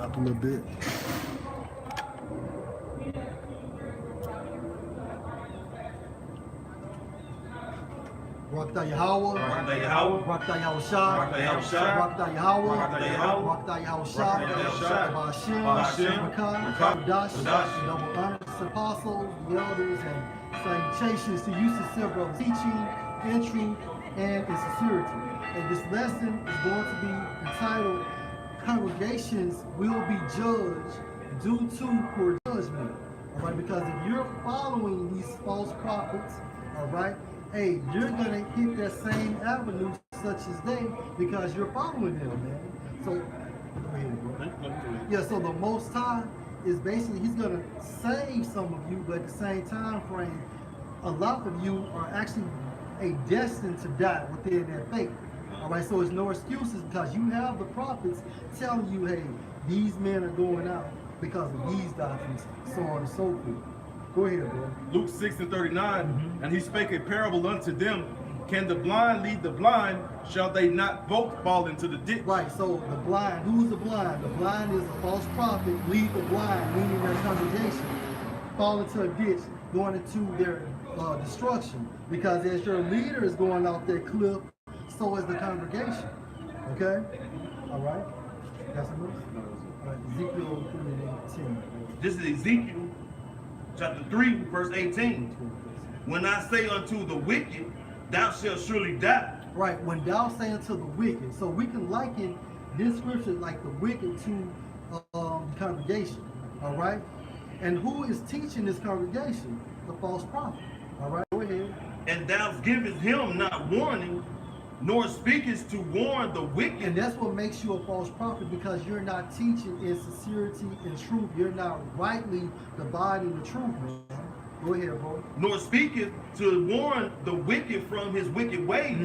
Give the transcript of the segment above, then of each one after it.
Up a little bit. Rakta Yahweh, Rakta Yahweh, Rakta Yahushua, Rakta Yahushua, Rakta Yahweh, Rakta Yahweh, Rakta Yahushua, Yahushua, Bashim, Bashim, Dash, Dash, double honors, apostles, the elders, and salutations to you, sincere brothers, teaching in truth and in sincerity. And this lesson is going to be entitled, Congregations Will Be Judged Due to Poor Judgment. All right, because if you're following these false prophets, all right, hey, you're gonna hit that same avenue such as they, because you're following them, man. So, yeah, so the Most High is basically, he's gonna save some of you, but at the same time frame, a lot of you are actually destined to die within that faith. All right, so it's no excuses, because you have the prophets telling you, hey, these men are going out because of these doctrines, so on and so forth. Go ahead, bro. Luke 6:39, and he spake a parable unto them. Can the blind lead the blind? Shall they not both fall into the ditch? Right, so the blind, who's the blind? The blind is a false prophet, lead the blind, meaning their congregation, fall into a ditch, going into their destruction. Because as your leader is going off that cliff, so is the congregation. Okay? All right? Got some more? All right, Ezekiel 10. This is Ezekiel chapter 3, verse 18. When I say unto the wicked, thou shalt surely die. Right, when thou say unto the wicked. So we can liken this scripture like the wicked to the congregation. All right? And who is teaching this congregation? The false prophet. All right, go ahead. And thou givest him not warning, nor speakest to warn the wicked. And that's what makes you a false prophet, because you're not teaching in sincerity and truth. You're not rightly dividing the truth, man. Go ahead, bro. Nor speaketh to warn the wicked from his wicked ways,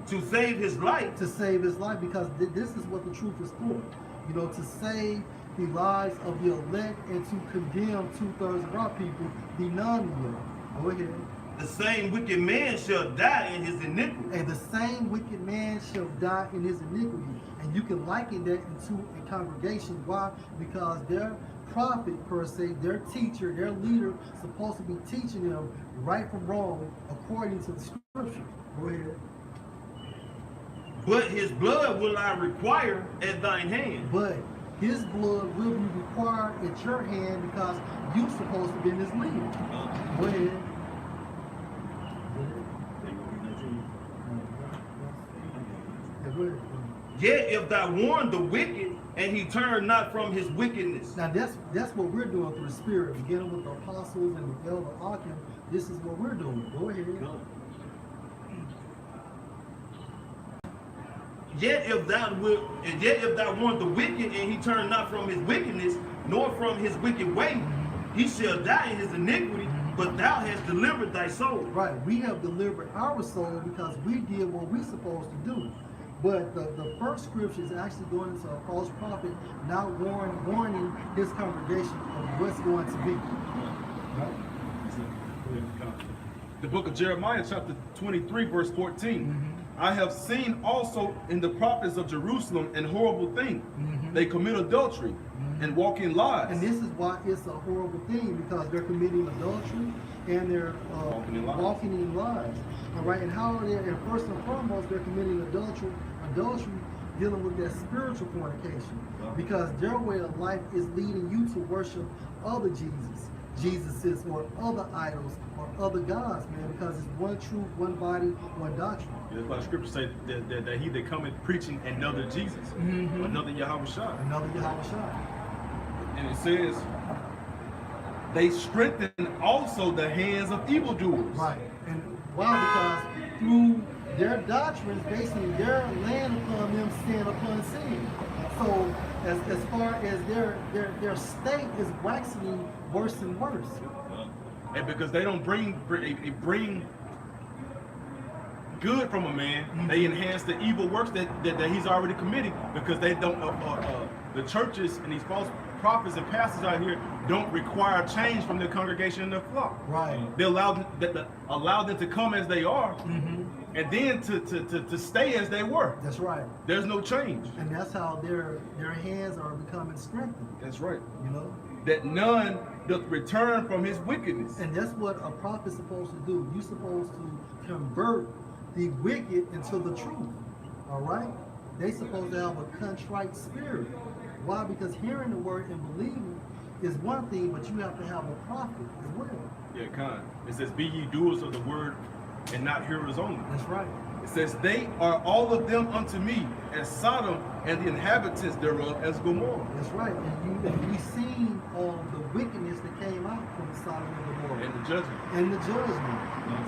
to save his life. To save his life, because this is what the truth is for. You know, to save the lives of the elect and to condemn 2/3 of our people, the non-elect. Go ahead. The same wicked man shall die in his iniquity. And the same wicked man shall die in his iniquity. And you can liken that into a congregation. Why? Because their prophet, per se, their teacher, their leader, supposed to be teaching them right from wrong according to the scripture. Go ahead. But his blood will I require at thine hand. But his blood will be required at your hand, because you're supposed to be his leader. Go ahead. Yet if thou warn the wicked, and he turn not from his wickedness. Now that's what we're doing through the Spirit, beginning with the apostles and the elder Achim. This is what we're doing. Go ahead. Yet if thou warn the wicked, and he turn not from his wickedness, nor from his wicked way, he shall die in his iniquity, but thou hast delivered thy soul. Right, we have delivered our soul because we did what we're supposed to do. But the first scripture is actually going into a false prophet, not warning his congregation of what's going to be. Right? The book of Jeremiah, chapter 23, verse 14. I have seen also in the prophets of Jerusalem an horrible thing. They commit adultery and walk in lies. And this is why it's a horrible thing, because they're committing adultery and they're walking in lies. All right, and how are they? And first and foremost, they're committing adultery dealing with that spiritual fornication, because their way of life is leading you to worship other Jesuses or other idols or other gods, man, because it's one truth, one body, one doctrine. That's why the scripture says that he that cometh preaching another Jesus, another Yahushua. Another Yahushua. And it says, they strengthen also the hands of evildoers. Right. And why? Because through their doctrines, basically, they're laying upon them sin upon sin. So as far as their state is waxing worse and worse. And because they don't bring good from a man, they enhance the evil works that he's already committing, because they don't the churches and these false prophets and pastors out here don't require change from their congregation and their flock. Right. They allow them to come as they are, and then to stay as they were. That's right. There's no change. And that's how their hands are becoming strengthened. That's right. You know? That none doth return from his wickedness. And that's what a prophet's supposed to do. You're supposed to convert the wicked into the truth. All right? They supposed to have a contrite spirit. Why? Because hearing the word and believing is one thing, but you have to have a prophet as well. Yeah, kind. It says, "Be ye doers of the word, and not hearers only." That's right. It says, "They are all of them unto me as Sodom, and the inhabitants thereof as Gomorrah." That's right. And we seen the wickedness that came out from Sodom and Gomorrah. And the judgment. And the judgment.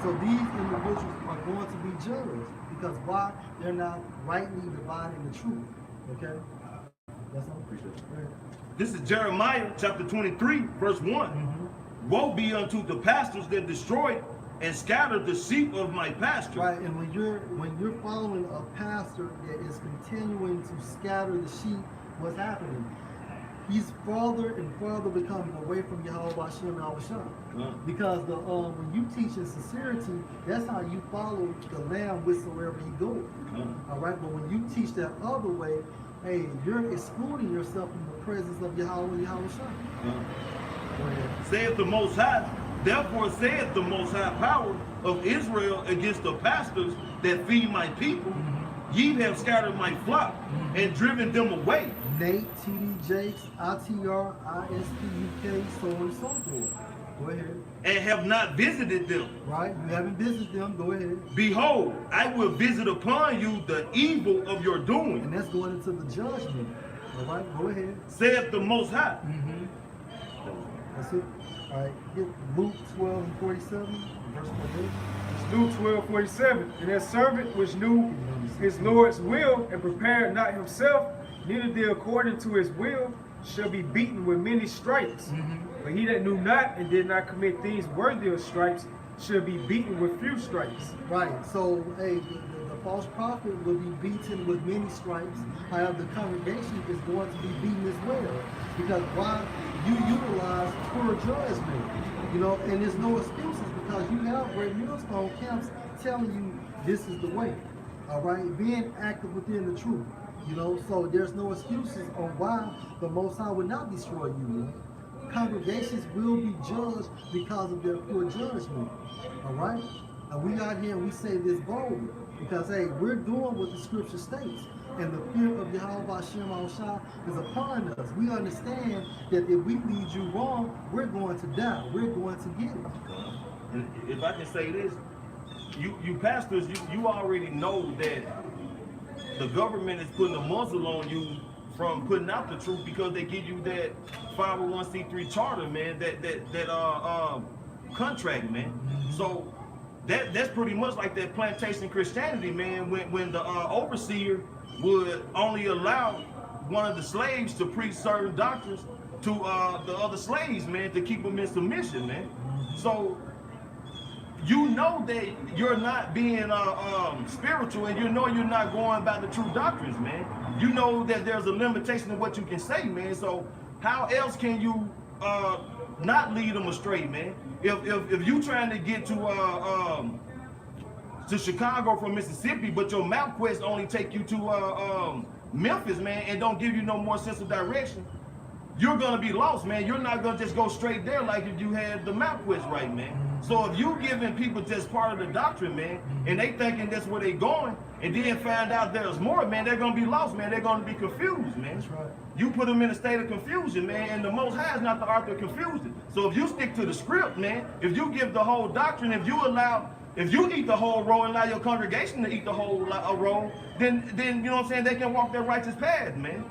So these individuals are going to be judged. Because why? They're not rightly dividing the truth. Okay? That's all. Appreciate it. Right. This is Jeremiah chapter 23, verse 1. Woe be unto the pastors that destroy and scatter the sheep of my pasture. Right, and when you're following a pastor that is continuing to scatter the sheep, what's happening? He's farther and farther becoming away from Yahweh Hashem and Awasham. Because when you teach in sincerity, that's how you follow the Lamb whithersoever he goes. All right, but when you teach that other way, hey, you're excluding yourself from the presence of Yahweh and Yahweh. Saith the Most High, therefore saith the Most High power of Israel against the pastors that feed my people. Ye have scattered my flock and driven them away. Nate, TD Jakes, ITR, ISPUK, so on and so forth. Go ahead. And have not visited them. Right, you haven't visited them, go ahead. Behold, I will visit upon you the evil of your doing. And that's going into the judgment. All right, go ahead. Saith the Most High. That's it. All right, get Luke 12 and 47, verse 48. Luke 12:47. And that servant which knew his Lord's will and prepared not himself, neither did according to his will, shall be beaten with many stripes. But he that knew not and did not commit things worthy of stripes shall be beaten with few stripes. Right, so hey, the false prophet will be beaten with many stripes. However, the congregation is going to be beaten as well. Because why? You utilize poor judgment. You know, and there's no excuses because you have great millstone camps telling you this is the way. All right, being active within the truth. You know, so there's no excuses on why the Most High would not destroy you. Congregations will be judged because of their poor judgment. All right, and we out here and we say this boldly because hey, we're doing what the Scripture states, and the fear of Yahweh Hashem Al-Shah is upon us. We understand that if we lead you wrong, we're going to die. We're going to get it. And if I can say this, you pastors, you already know that the government is putting a muzzle on you from putting out the truth because they give you that 501c3 charter, man, that contract, man. So that's pretty much like that plantation Christianity, man, when the overseer would only allow one of the slaves to preach certain doctrines to the other slaves, man, to keep them in submission, man. So you know that you're not being spiritual, and you know you're not going by the true doctrines, man. You know that there's a limitation of what you can say, man. So how else can you not lead them astray, man? If you trying to get to Chicago from Mississippi, but your MapQuest only take you to Memphis, man, and don't give you no more sense of direction, you're gonna be lost, man. You're not gonna just go straight there like if you had the MapQuest right, man. So if you giving people just part of the doctrine, man, and they thinking that's where they going, and then find out there's more, man, they're gonna be lost, man. They're gonna be confused, man. That's right. You put them in a state of confusion, man, and the Most High is not the author of confusion. So if you stick to the script, man, if you give the whole doctrine, if you eat the whole roll and allow your congregation to eat the whole roll, then you know what I'm saying, they can walk their righteous path, man.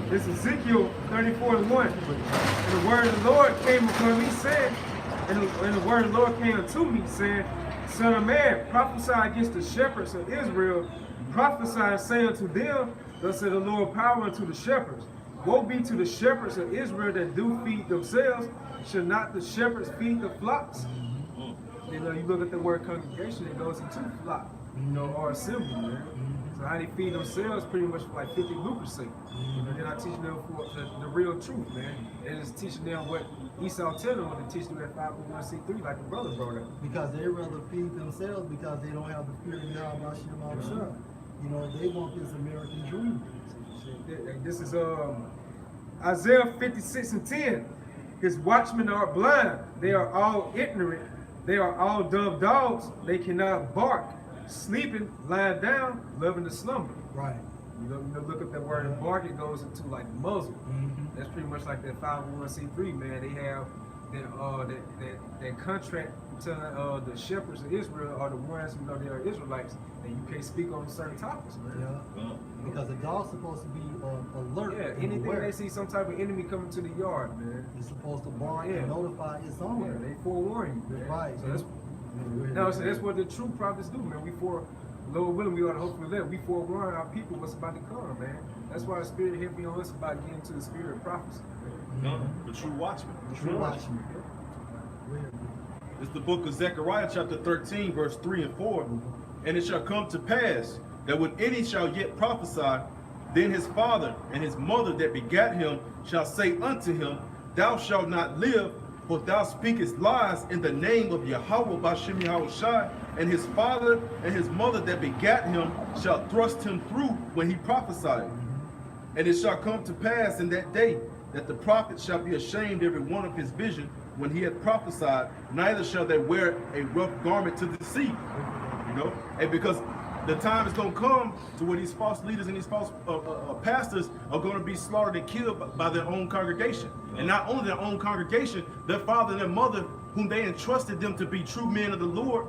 This is Ezekiel 34:1. And the word of the Lord came upon me, saying, and the word of the Lord came unto me, saying, Son of man, prophesy against the shepherds of Israel, prophesy and say unto them, thus said the Lord power unto the shepherds. Woe be to the shepherds of Israel that do feed themselves. Should not the shepherds feed the flocks? you know, you look at the word congregation, it goes into flock, you know, or assembly, man. So how they feed themselves pretty much for like 50 lucre's sake. You know, they're not teaching them for the real truth, man. They're just teaching them what Esau tell them when they teach them at 501c3, like the brother brought up. Because they rather feed themselves because they don't have the fear of Yahweh Shem. You know, they want this American dream. This is Isaiah 56:10. His watchmen are blind. They are all ignorant. They are all dumb dogs. They cannot bark. Sleeping, lying down, loving to slumber. Right. You know, look up that word and bark, it goes into like muzzle. That's pretty much like that 501c3, man. They have that contract telling the shepherds of Israel are the ones who know they are Israelites, and you can't speak on certain topics, man. Yeah. Because the dog's supposed to be alert. Yeah, and anything aware. they see some type of enemy coming to the yard, man. It's supposed to bark Yeah. and notify its Yeah, owner. they forewarn you, man. Right. So that's what the true prophets do, man. Lord willing, we ought to hopefully live. We forewarn our people what's about to come, man. That's why the Spirit hit me on us about getting to the spirit of prophecy. The true watchman. True watchman. It's the book of Zechariah chapter 13 verse 3 and 4. And it shall come to pass that when any shall yet prophesy, then his father and his mother that begat him shall say unto him, Thou shalt not live, for thou speakest lies in the name of Yahweh Bashem Yahushai. And his father and his mother that begat him shall thrust him through when he prophesied. And it shall come to pass in that day that the prophet shall be ashamed every one of his vision when he hath prophesied, neither shall they wear a rough garment to deceive. You know, and because the time is going to come to where these false leaders and these false pastors are going to be slaughtered and killed by their own congregation. And not only their own congregation, their father and their mother, whom they entrusted them to be true men of the Lord,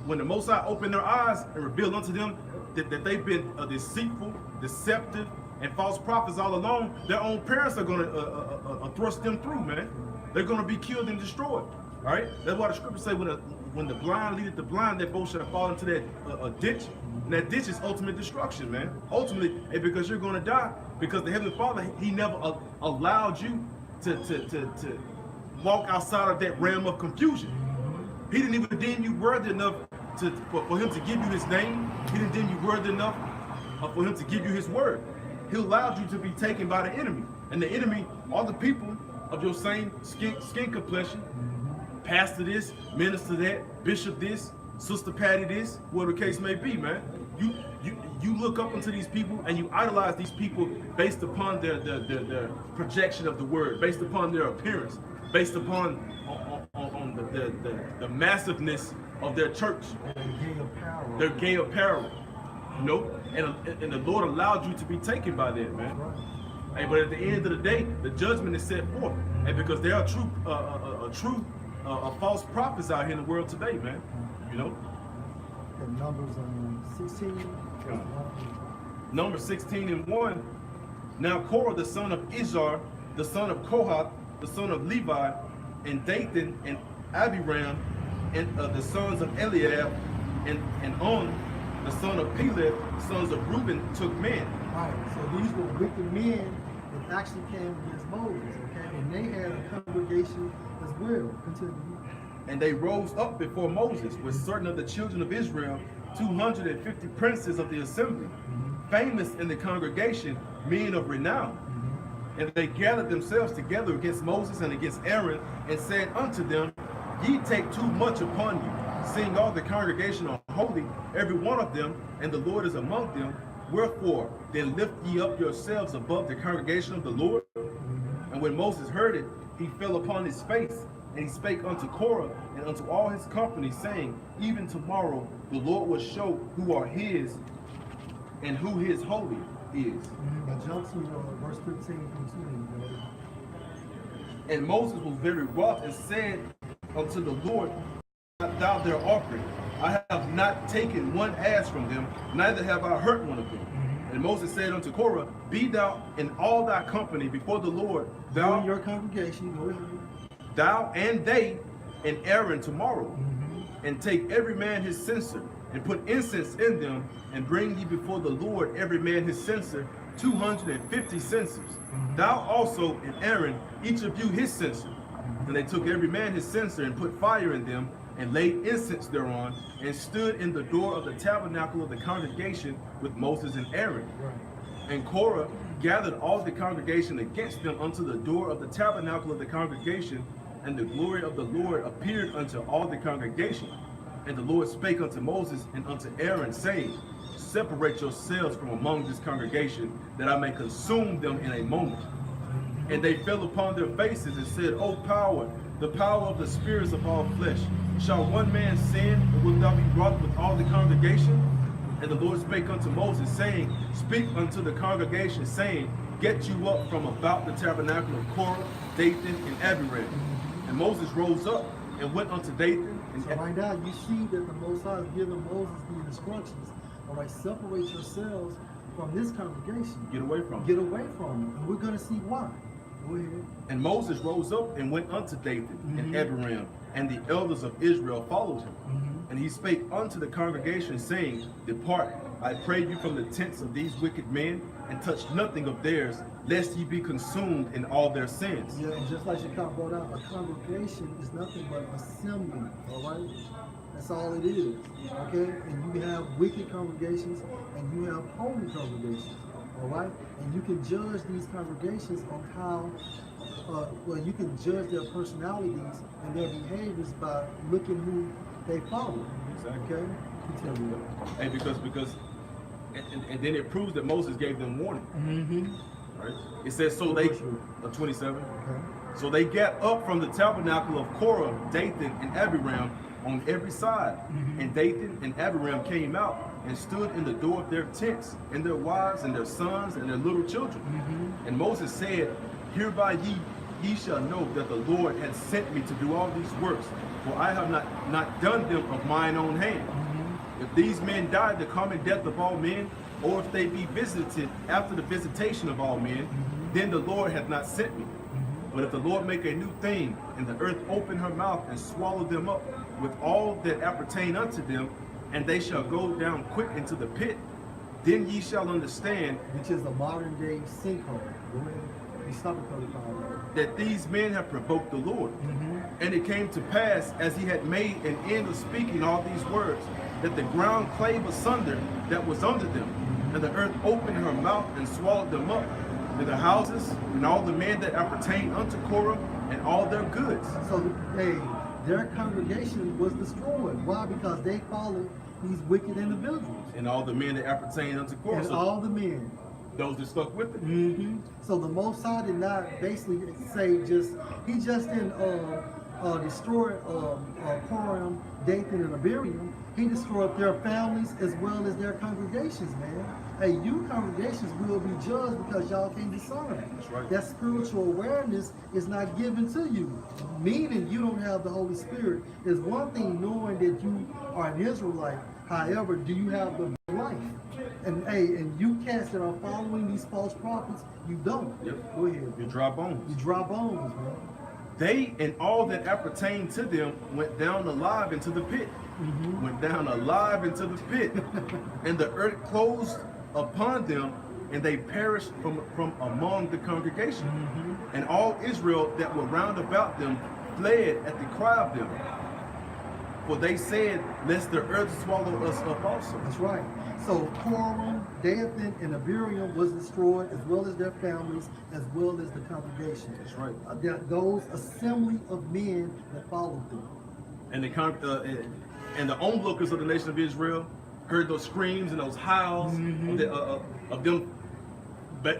when the Most High opened their eyes and revealed unto them that they've been deceitful, deceptive, and false prophets all along, their own parents are going to thrust them through, man. They're going to be killed and destroyed. All right? That's why the scriptures say when the blind leadeth the blind, they both shall fall into that ditch. And that ditch is ultimate destruction, man. Ultimately, and because you're going to die, because the Heavenly Father, He never allowed you to walk outside of that realm of confusion. He didn't even deem you worthy enough for Him to give you His name. He didn't deem you worthy enough for Him to give you His word. He allowed you to be taken by the enemy. And the enemy are the people of your same skin complexion. Pastor this, minister that, bishop this, sister Patty this, whatever the case may be, man. You look up into these people and you idolize these people based upon their projection of the word, based upon their appearance, based upon the massiveness of their church, their gay apparel. You know, and the Lord allowed you to be taken by that, man. Hey, but at the end of the day, the judgment is set forth, and because there are true false prophets out here in the world today, man. You know. Numbers 16. Numbers 16 and 1. Now Korah the son of Izhar, the son of Kohath, the son of Levi, and Dathan and Abiram, and the sons of Eliab, and On, the son of Peleth, sons of Reuben, took men. Right. So these were wicked men that actually came against Moses, okay? And they had a congregation as well. Continue. And they rose up before Moses with certain of the children of Israel, 250 princes of the assembly, famous in the congregation, men of renown. And they gathered themselves together against Moses and against Aaron, and said unto them, Ye take too much upon you, seeing all the congregation are holy, every one of them, and the Lord is among them. Wherefore, then lift ye up yourselves above the congregation of the Lord. And when Moses heard it, he fell upon his face, and he spake unto Korah and unto all his company, saying, Even tomorrow the Lord will show who are his, and who his holy is. Now jump to verse 15 from 20. And Moses was very wroth and said unto the Lord, Not thou their offering? I have not taken one ass from them, neither have I hurt one of them. And Moses said unto Korah, Be thou in all thy company before the Lord, Thou in your congregation, go ahead. Thou and they and Aaron tomorrow, and take every man his censer, and put incense in them, and bring ye before the Lord every man his censer, 250 censers. Thou also and Aaron, each of you his censer. And they took every man his censer and put fire in them and laid incense thereon and stood in the door of the tabernacle of the congregation with Moses and Aaron. Right. And Korah gathered all the congregation against them unto the door of the tabernacle of the congregation, and the glory of the Lord appeared unto all the congregation. And the Lord spake unto Moses and unto Aaron, saying, Separate yourselves from among this congregation, that I may consume them in a moment. And they fell upon their faces and said, O power, the power of the spirits of all flesh, shall one man sin, and wilt thou be wroth with all the congregation? And the Lord spake unto Moses, saying, Speak unto the congregation, saying, Get you up from about the tabernacle of Korah, Dathan, and Abiram. And Moses rose up and went unto Dathan. And So right now you see that the Most High is giving Moses the instructions. All right, separate yourselves from this congregation. get away from Get it. away from it. And we're going to see why. Go ahead. And Moses rose up and went unto Dathan and Abiram, and the elders of Israel followed him. And he spake unto the congregation, saying, Depart, I pray you, from the tents of these wicked men, and touch nothing of theirs, lest ye be consumed in all their sins. Yeah, and just like Shakar brought out, a congregation is nothing but assembly, all right? That's all it is, okay? And you have wicked congregations and you have holy congregations, all right? And you can judge these congregations on how, well, you can judge their personalities and their behaviors by looking who they follow, Exactly. okay? You tell me that. And because and then it proves that Moses gave them warning. Right? It says, so they, 27. Okay. So they got up from the tabernacle of Korah, Dathan, and Abiram on every side. And Dathan and Abiram came out and stood in the door of their tents, and their wives and their sons and their little children. And Moses said, Hereby ye shall know that the Lord hath sent me to do all these works, for I have not done them of mine own hand. If these men die the common death of all men, or if they be visited after the visitation of all men, then the Lord hath not sent me. But if the Lord make a new thing, and the earth open her mouth and swallow them up with all that appertain unto them, and they shall go down quick into the pit, then ye shall understand Which is a modern day sinkhole. Go ahead. You stop at 35. that these men have provoked the Lord. And it came to pass, as he had made an end of speaking all these words, that the ground clave asunder that was under them, and the earth opened her mouth and swallowed them up, and their houses, and all the men that appertain unto Korah, and all their goods. So, hey, their congregation was destroyed. Why? Because they followed these wicked individuals. And all the men that appertain unto Korah, And so all the men. those that stuck with it. So the Most High did not basically say he just didn't destroy Korah, Dathan, and Abiram. He destroyed their families as well as their congregations, man. Hey, you congregations will be judged because y'all can't discern. That's right. That spiritual awareness is not given to you. Meaning you don't have the Holy Spirit. It's one thing knowing that you are an Israelite. However, do you have the life? And hey, and you cats that are following these false prophets, you don't. Yep. Go ahead. You dry bones. You dry bones, man. They and all that appertained to them went down alive into the pit. Went down alive into the pit. And the earth closed upon them, and they perished from among the congregation. And all Israel that were round about them fled at the cry of them. For they said, lest the earth swallow us up also. That's right. So Korah, Dathan, and Abiram was destroyed, as well as their families, as well as the congregation. That's right. Those assembly of men that followed them. And the onlookers of the nation of Israel heard those screams and those howls of them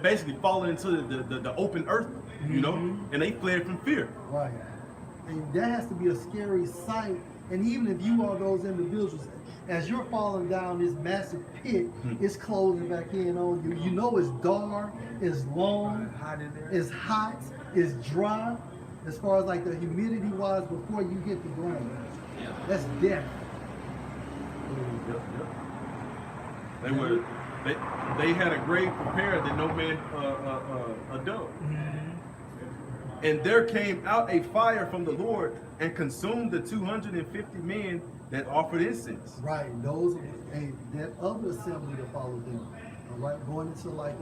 basically falling into the open earth, you know, and they fled from fear. Right. And that has to be a scary sight. And even if you are those individuals, as you're falling down this massive pit, it's closing back in on you. You know it's dark, it's long, Hot in there. it's hot, it's dry, as far as like the humidity wise before you hit the ground. That's death. They had a grave prepared that no man dug. And there came out a fire from the Lord and consumed the 250 men that offered incense. Right, those and that other assembly that followed them. All right, going into like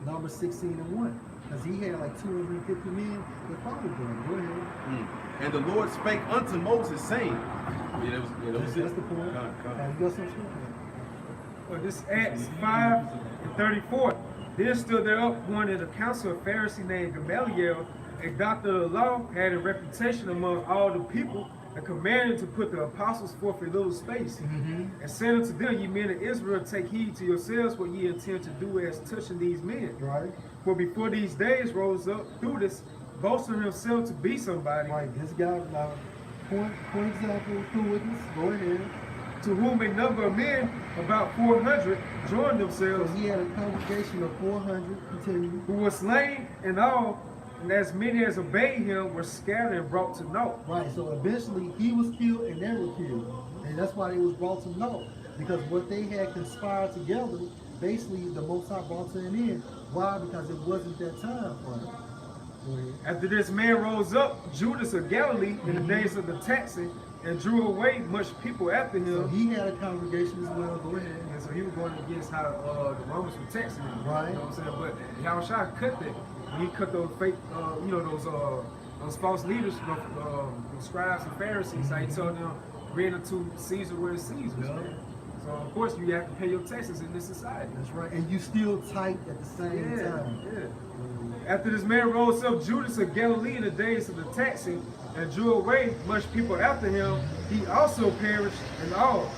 Numbers 16:1. Because he had like 250 men that followed him. Go ahead. And the Lord spake unto Moses, saying, That's the point. And you got some scripture. Well, this is Acts 5:34. Then stood there up one in the council of Pharisee named Gamaliel, a doctor of the law, had a reputation among all the people, and commanded to put the apostles forth a little space. And said unto them, ye men of Israel, take heed to yourselves what ye intend to do as touching these men. Right. For before these days rose up Theudas, boasting himself to be somebody, Right. This guy, now, point example, true witness. Go ahead. to whom a number of men, about 400, joined So themselves, he had a congregation of 400. Continue. who were slain in all, and as many as obeyed him were scattered and brought to naught. Right. So eventually he was killed and they were killed, and that's why they was brought to naught, because what they had conspired together, basically the Most High brought to an end. Why? Because it wasn't that time for him. Go ahead. After this man rose up, Judas of Galilee, in the days of the taxing, and drew away much people after So him. he had a congregation as well. Go ahead. And so he was going against how the Romans were taxing him. Right. You know what I'm saying? But Yahushua cut that. When he cut those fake, those false leaders, those scribes and Pharisees, how he told them, render to Caesar where it's Caesar's. Yeah. Man. So of course you have to pay your taxes in this society. That's right. And you still tight at the same time. Yeah. After this man rose up, Judas of Galilee in the days of the taxing, and drew away much people after him, he also perished, and all,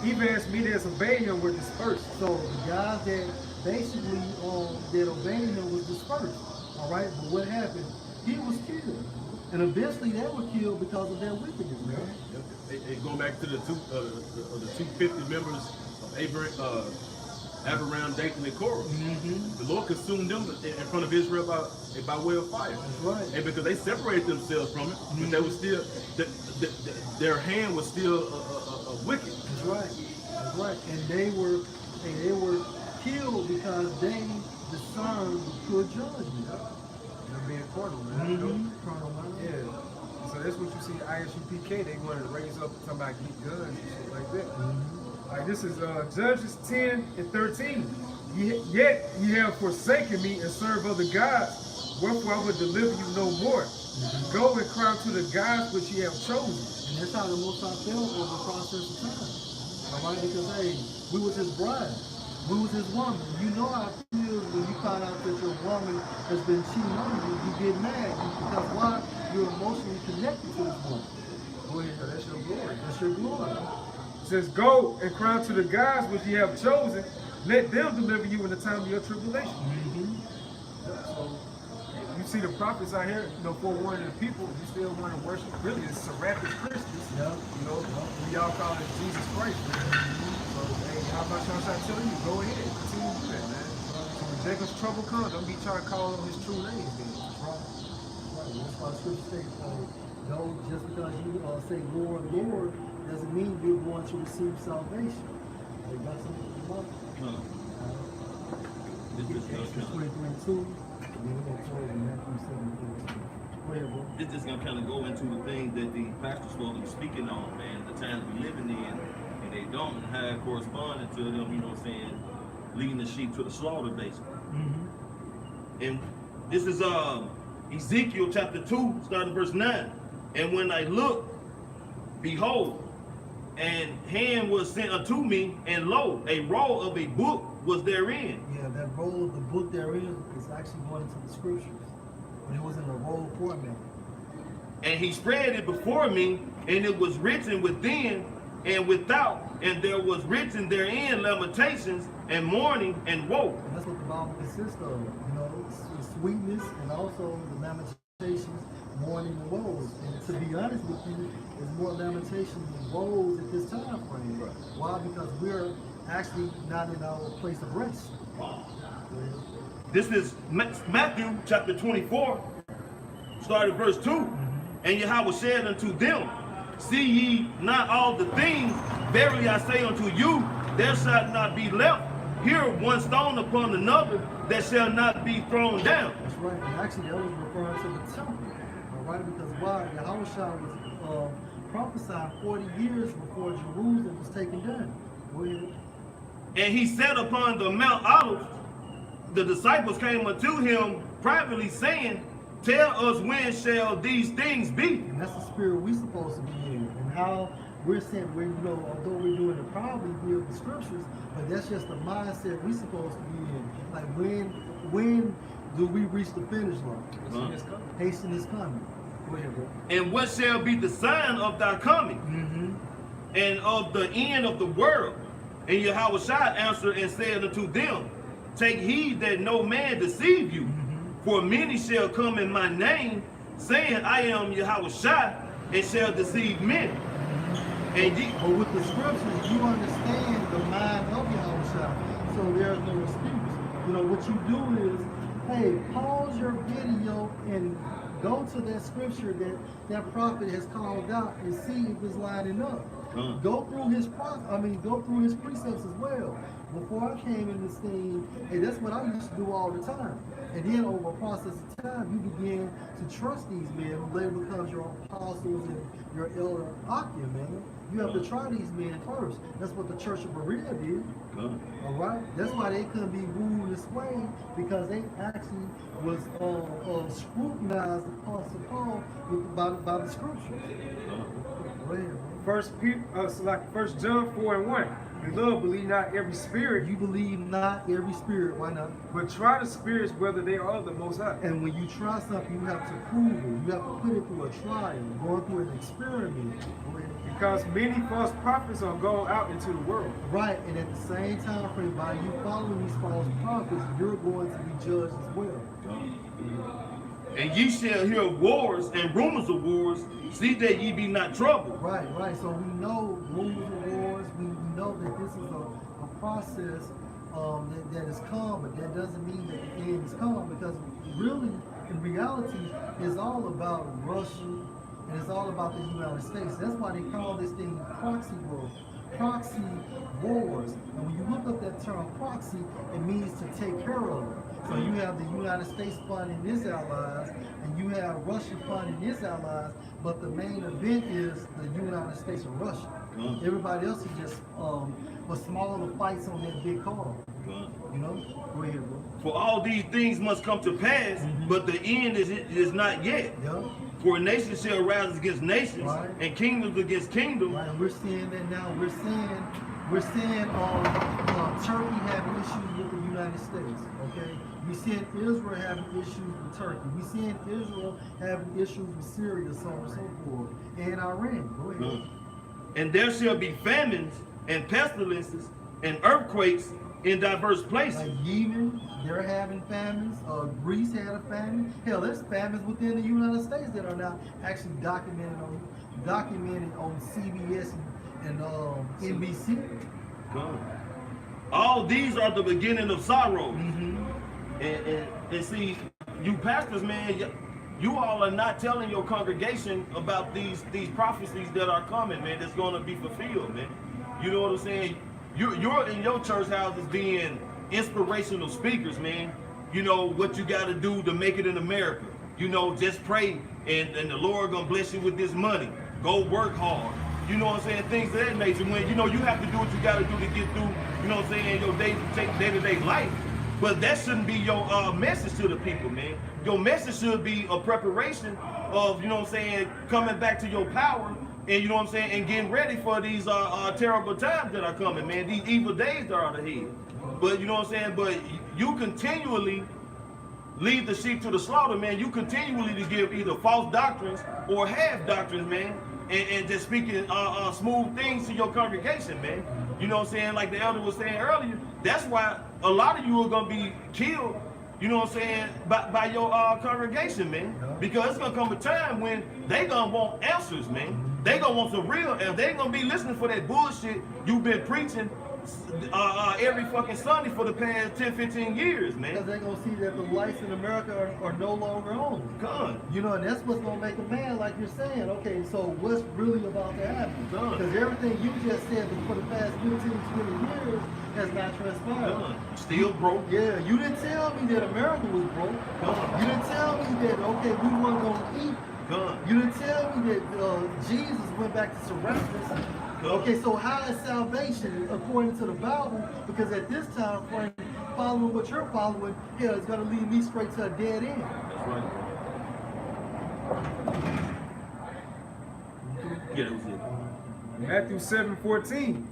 even as many as obeyed him, were dispersed. So the guys that basically that obeyed him was dispersed. All right. But what happened? He was killed, and eventually they were killed because of their wickedness. Man. And going back to the 250 members of Abraham, Dathan, and Korah, the Lord consumed them in front of Israel by way of fire. That's right. And because they separated themselves from it, but they were still, their hand was still wicked. That's right. That's right. And they were killed because they discerned pure judgment. They're being carnal, man. Carnal mind. Yeah. So that's what you see ISUPK, they wanted to raise up, talking about get guns and shit like that. All right, this is Judges 10:13. Yet ye have forsaken me and served other gods, wherefore I will deliver you no more. Go and cry to the gods which ye have chosen. And that's how the Most High felt over the process of time. All right, because hey, we was his bride, we was his woman. You know how it feels when you find out that your woman has been cheating on you. You get mad because why? You're emotionally connected to this woman. Go ahead, that's your glory. That's your glory. It says, go and cry to the gods which ye have chosen. Let them deliver you in the time of your tribulation. So you see the prophets out here, forewarning the people. You still want to worship. Really, it's Serapis Christus. Yeah. We all call it Jesus Christ. So hey, how about y'all start telling you? Go ahead, continue to do that, man. So when Jacob's trouble comes, don't be trying to call him his true name. Then. Right. That's why Scripture says, no, just because you say Lord, Lord, doesn't mean you're going to receive salvation. You got something to love? Exodus 23:2. This is gonna kind of go into the things that the pastor's supposed to be speaking on, man. The times we're living in, and they don't have corresponding to them. You know what I'm saying? Leading the sheep to the slaughter, basically. And this is Ezekiel chapter 2, starting verse 9. And when I looked, behold, and hand was sent unto me, and lo, a roll of a book was therein. Yeah, that roll of the book therein is actually going into the scriptures. But it was in a roll format. And he spread it before me, and it was written within and without, and there was written therein lamentations and mourning and woe. And that's what the Bible consists of. It's sweetness and also the lamentations, mourning and woes. And to be honest with you, there's more lamentations and woes at this time frame. Right. Why? Because we're actually not in our place of rest. This is Matthew chapter 24, started verse 2. And Yahweh said unto them, see ye not all the things? Verily I say unto you, there shall not be left here one stone upon another that shall not be thrown down. That's right. And actually, that was referring to the temple. All right, because why? Yahushua was prophesied 40 years before Jerusalem was taken down. Go ahead. And he sat upon the Mount Olives, the disciples came unto him privately, saying, tell us when shall these things be? And that's the spirit we supposed to be in. And how we're saying, we, you know, although we're doing it probably via the scriptures, but that's just the mindset we supposed to be in. Like when do we reach the finish line? Hasten is coming. Go ahead, bro. And what shall be the sign of thy coming? And of the end of the world? And Yahushua answered and said unto them, take heed that no man deceive you, for many shall come in my name, saying, I am Yahushua, and shall deceive many. And ye, But with the scriptures, you understand the mind of Yahushua, so there's no excuse. You know, what you do is, hey, pause your video and go to that scripture that prophet has called out and see if it's lining up. Go through his go through his precepts as well. Before I came in this thing, hey, that's what I used to do all the time. And then over a process of time, you begin to trust these men who later becomes your apostles and your elder Akia, man. You have to try these men first. That's what the Church of Berea did. All right? That's why they couldn't be ruled this way, because they actually was scrutinized the Apostle Paul by the scriptures. Go ahead, man. First John 4:1. Beloved, believe not every spirit, You believe not every spirit, why not? but try the spirits whether they are of the Most High. And when you try something, you have to prove it. You have to put it through a trial, going through an experiment. Go ahead. Because many false prophets are going out into the world. Right, and at the same time frame, by you following these false prophets, you're going to be judged as well. and ye shall hear of wars and rumors of wars, see that ye be not troubled. Right. So we know rumors of wars. We know that this is a process that is come, but that doesn't mean that the end is come, because really, in reality, it's all about Russia and it's all about the United States. That's why they call this thing proxy war. Proxy wars. And when you look up that term proxy, it means to take care of it. So you have the United States funding its allies, and you have Russia funding its allies, but the main event is the United States and Russia. Everybody else is just smaller fights on that big card. You know? Go ahead, bro. For all these things must come to pass, but the end is not yet. Yeah. For nation shall rise against nations, Right. and kingdoms against kingdoms. Right, and we're seeing that now. We're seeing Turkey having issues with the United States. Okay, we're seeing Israel having issues with Turkey. We're seeing Israel having issues with Syria, so on and so forth, and Iran. Go ahead. And there shall be famines and pestilences and earthquakes in diverse places. Like Yemen, they're having famines. Greece had a famine. Hell, there's famines within the United States that are now actually documented on CBS and NBC. All these are the beginning of sorrow. And see, you pastors, man, you all are not telling your congregation about these prophecies that are coming, man, that's going to be fulfilled, man. You know what I'm saying? You're in your church houses being inspirational speakers, man. You know what you got to do to make it in America. You know, just pray and the Lord gonna bless you with this money. Go work hard. You know what I'm saying? Things of that nature. When you know you have to do what you got to do to get through, you know what I'm saying, your day-to-day life. But that shouldn't be your message to the people, man. Your message should be a preparation of, you know what I'm saying, coming back to your power, and you know what I'm saying, and getting ready for these terrible times that are coming, man. These evil days that are ahead. But you know what I'm saying? But you continually lead the sheep to the slaughter, man. You continually to give either false doctrines or half doctrines, man, and just speaking smooth things to your congregation, man. You know what I'm saying? Like the elder was saying earlier, that's why a lot of you are gonna be killed, you know what I'm saying, by your congregation, man. Because it's gonna come a time when they gonna want answers, man. They gonna want some real, and they gonna be listening for that bullshit you've been preaching every fucking Sunday for the past 10-15 years, man. Because they're going to see that the lights in America are no longer on. Done. You know, and that's what's going to make them mad, like you're saying. Okay, so what's really about to happen? Done. Because everything you just said for the past 15, 20 years has not transpired. Done. Still broke. Yeah, you didn't tell me that America was broke. Done. You didn't tell me that, okay, we weren't going to eat. Done. You didn't tell me that Jesus went back to Seraphim. Okay, so how is salvation according to the Bible? Because at this time frame, following what you're following, yeah, it's gonna lead me straight to a dead end. That's right. Yeah, that was it. Matthew 7:14.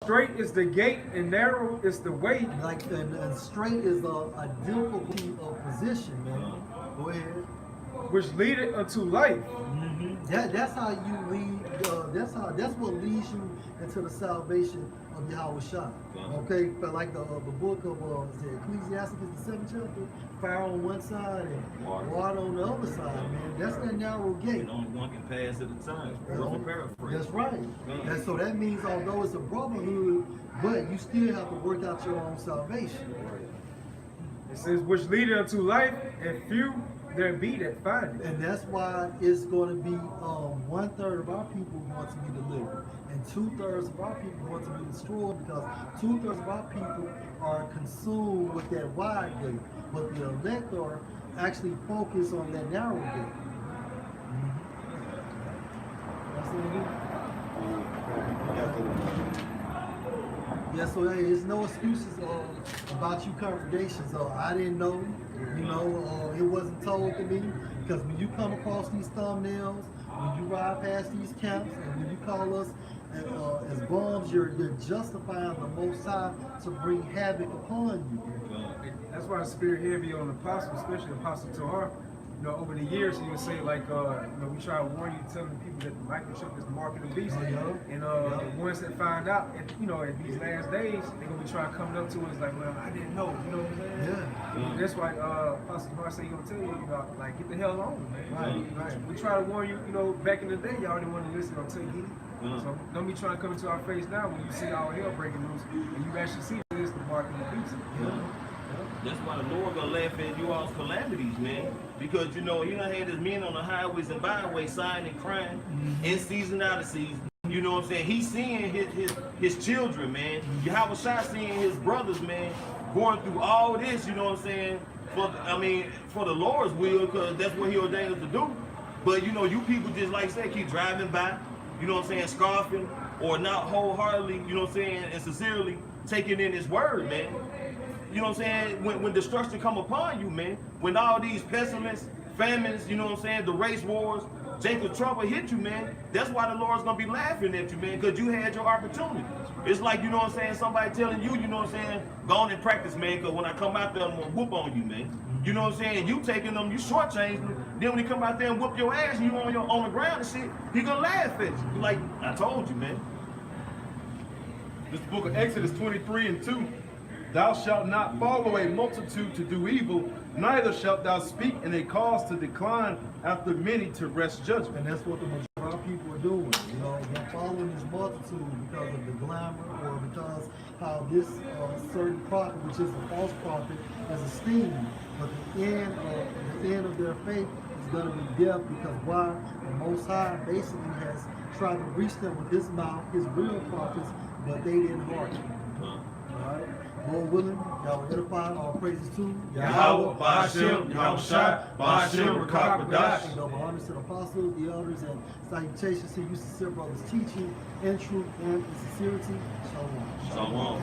Straight is the gate and narrow is the way. Like and straight is a difficulty of position, man. Go ahead. Which leadeth unto life. That's how you lead. That's what leads you into the salvation of Yahweh Shah. Okay, but like the book of is it Ecclesiastes, the 7th chapter, fire on one side and water on the other side, man. That's that narrow gate. And only one can pass at a time. That's a paraphrase. That's right. And so that means although it's a brotherhood, but you still have to work out your own salvation. It says, which leadeth unto life, and few there be that find it. And that's why it's going to be 1/3 of our people want to be delivered, and 2/3 of our people want to be destroyed, because 2/3 of our people are consumed with that wide gate, but the elect are actually focused on that narrow gate. That's what it is. Yeah, so hey, there's no excuses about you congregations. I didn't know, it wasn't told to me, because when you come across these thumbnails, when you ride past these camps, and when you call us as bums, you're justifying the Most High to bring havoc upon you. That's why I spirit heavy on the apostle, especially Apostle Tahar. Over the years, he would say, like, we try to warn you, telling people that the microchip is the mark of the beast. And the ones that find out, at these last days, they're going to be trying coming up to us like, well, I didn't know, you know what I'm saying? Yeah. That's why Apostle Tahar said, he's going to tell you, like, get the hell on, man. Right. We try to warn you, back in the day, y'all didn't want to listen, until you. So don't be trying to come into our face now when you see all hell breaking loose, and you actually see that it's the mark of the beast. That's why the Lord gonna laugh at you all's calamities, man. Because you done had his men on the highways and byways sighing and crying, in season, out of season. You know what I'm saying? He's seeing his children, man. Yahweh Shai seeing his brothers, man, going through all this. You know what I'm saying? For the Lord's will, because that's what He ordained us to do. But you people just like I said, keep driving by. You know what I'm saying? Scoffing or not wholeheartedly. You know what I'm saying? And sincerely taking in His word, man. You know what I'm saying? When destruction come upon you, man, when all these pestilence, famines, you know what I'm saying, the race wars, Jacob's trouble hit you, man, that's why the Lord's going to be laughing at you, man, because you had your opportunity. It's like, you know what I'm saying, somebody telling you, you know what I'm saying, go on and practice, man, because when I come out there, I'm going to whoop on you, man. You know what I'm saying? You taking them, you shortchanging them. Then when he come out there and whoop your ass and you on the ground and shit, he going to laugh at you. Like, I told you, man. This book of Exodus 23:2. Thou shalt not follow a multitude to do evil, neither shalt thou speak in a cause to decline after many to wrest judgment. And that's what the majority of people are doing. They're following this multitude because of the glamour, or because how this certain prophet, which is a false prophet, is esteemed. But the end of their faith is going to be death, because why? The Most High basically has tried to reach them with His mouth, His real prophets, but they didn't hearken. All right. Lord willing, y'all edify, all praises to Yahweh, Ba'ashem, Yahweh Shai, Ba'ashem, Rakak Badash. And double honors to the apostles, the elders, and salutations to you sincere brothers teaching in truth and in sincerity. Shalom. Shalom.